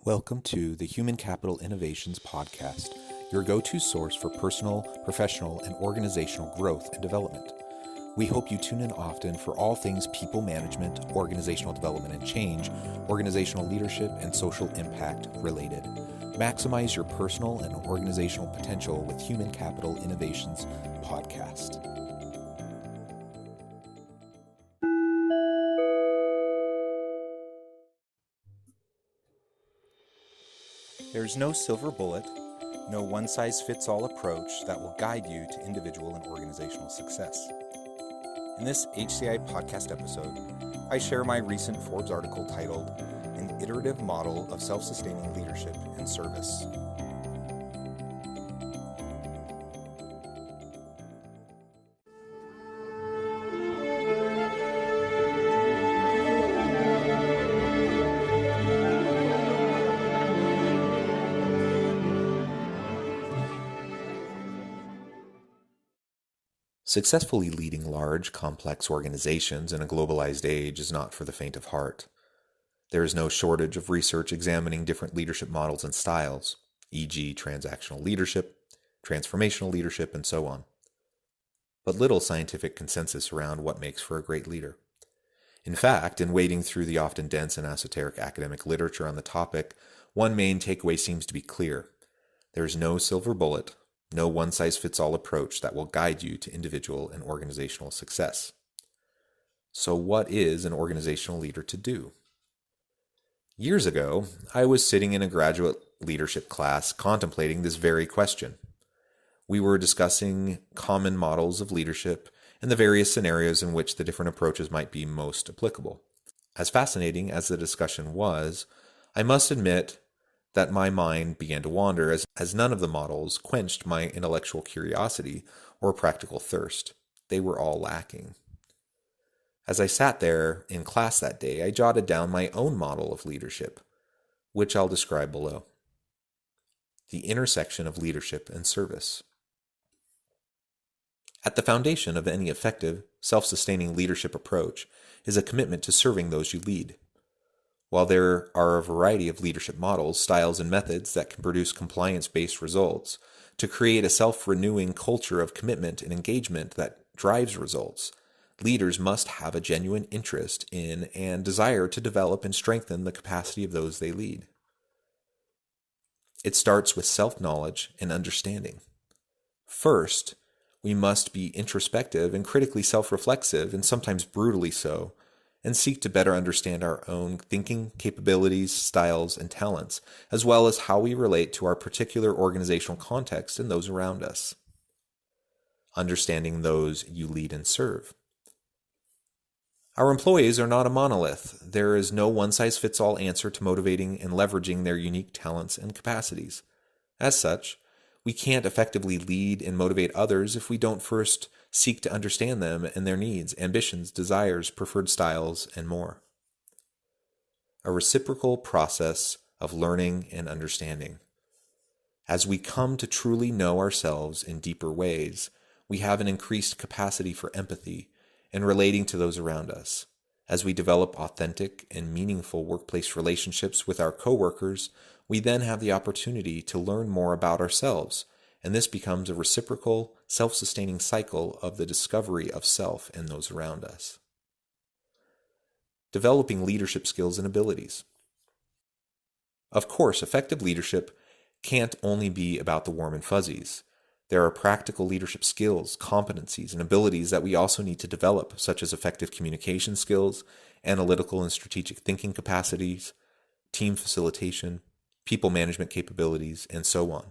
Welcome to the Human Capital Innovations Podcast, your go-to source for personal, professional, and organizational growth and development. We hope you tune in often for all things people management, organizational development and change, organizational leadership, and social impact related. Maximize your personal and organizational potential with Human Capital Innovations Podcast. There's no silver bullet, no one-size-fits-all approach that will guide you to individual and organizational success. In this HCI podcast episode, I share my recent Forbes article titled, An Iterative Model of Self-Sustaining Leadership and Service. Successfully leading large, complex organizations in a globalized age is not for the faint of heart. There is no shortage of research examining different leadership models and styles, e.g. transactional leadership, transformational leadership, and so on. But little scientific consensus around what makes for a great leader. In fact, in wading through the often dense and esoteric academic literature on the topic, one main takeaway seems to be clear. There is no silver bullet, no one-size-fits-all approach that will guide you to individual and organizational success. So what is an organizational leader to do? Years ago, I was sitting in a graduate leadership class contemplating this very question. We were discussing common models of leadership and the various scenarios in which the different approaches might be most applicable. As fascinating as the discussion was, I must admit that my mind began to wander as none of the models quenched my intellectual curiosity or practical thirst. They were all lacking. As I sat there in class that day, I jotted down my own model of leadership, which I'll describe below. The intersection of leadership and service. At the foundation of any effective, self-sustaining leadership approach is a commitment to serving those you lead. While there are a variety of leadership models, styles, and methods that can produce compliance-based results, to create a self-renewing culture of commitment and engagement that drives results, leaders must have a genuine interest in and desire to develop and strengthen the capacity of those they lead. It starts with self-knowledge and understanding. First, we must be introspective and critically self-reflexive, and sometimes brutally so, and seek to better understand our own thinking, capabilities, styles, and talents, as well as how we relate to our particular organizational context and those around us. Understanding those you lead and serve. Our employees are not a monolith. There is no one-size-fits-all answer to motivating and leveraging their unique talents and capacities. As such, we can't effectively lead and motivate others if we don't first seek to understand them and their needs, ambitions, desires, preferred styles, and more. A reciprocal process of learning and understanding. As we come to truly know ourselves in deeper ways, we have an increased capacity for empathy and relating to those around us. As we develop authentic and meaningful workplace relationships with our coworkers, we then have the opportunity to learn more about ourselves, and this becomes a reciprocal, self-sustaining cycle of the discovery of self and those around us. Developing leadership skills and abilities. Of course, effective leadership can't only be about the warm and fuzzies. There are practical leadership skills, competencies, and abilities that we also need to develop, such as effective communication skills, analytical and strategic thinking capacities, team facilitation, people management capabilities, and so on.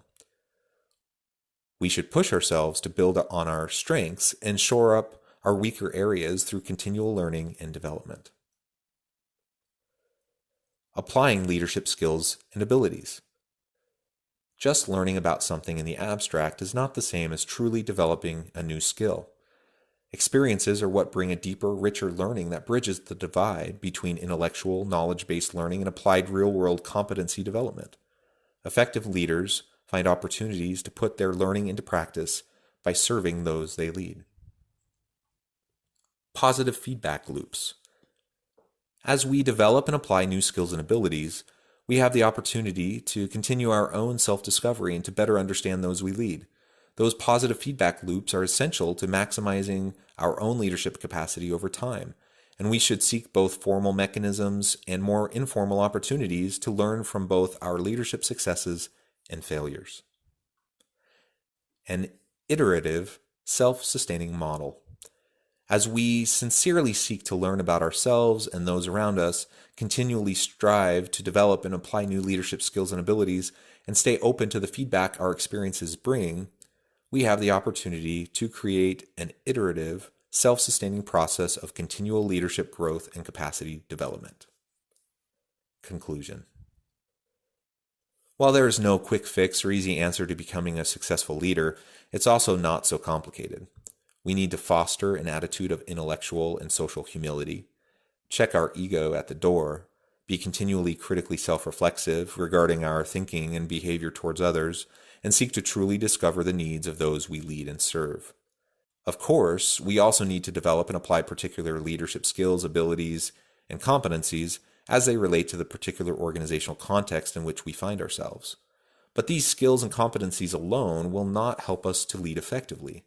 We should push ourselves to build on our strengths and shore up our weaker areas through continual learning and development. Applying leadership skills and abilities. Just learning about something in the abstract is not the same as truly developing a new skill. Experiences are what bring a deeper, richer learning that bridges the divide between intellectual, knowledge-based learning and applied real-world competency development. Effective leaders find opportunities to put their learning into practice by serving those they lead. Positive feedback loops. As we develop and apply new skills and abilities, We have the opportunity to continue our own self-discovery and to better understand those we lead. Those positive feedback loops are essential to maximizing our own leadership capacity over time, and we should seek both formal mechanisms and more informal opportunities to learn from both our leadership successes and failures. An iterative, self-sustaining model. As we sincerely seek to learn about ourselves and those around us, continually strive to develop and apply new leadership skills and abilities, and stay open to the feedback our experiences bring, we have the opportunity to create an iterative, self-sustaining process of continual leadership growth and capacity development. Conclusion. While there is no quick fix or easy answer to becoming a successful leader, it's also not so complicated. We need to foster an attitude of intellectual and social humility, check our ego at the door, be continually critically self-reflexive regarding our thinking and behavior towards others, and seek to truly discover the needs of those we lead and serve. Of course, we also need to develop and apply particular leadership skills, abilities, and competencies as they relate to the particular organizational context in which we find ourselves. But these skills and competencies alone will not help us to lead effectively.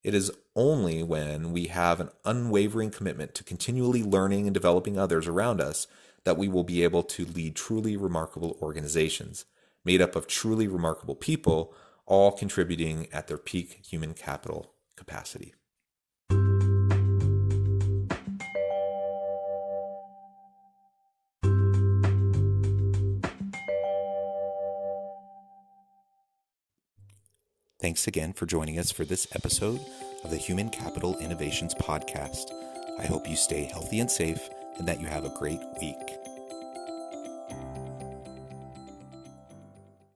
It is only when we have an unwavering commitment to continually learning and developing others around us that we will be able to lead truly remarkable organizations, made up of truly remarkable people, all contributing at their peak human capital capacity. Thanks again for joining us for this episode of the Human Capital Innovations Podcast. I hope you stay healthy and safe and that you have a great week.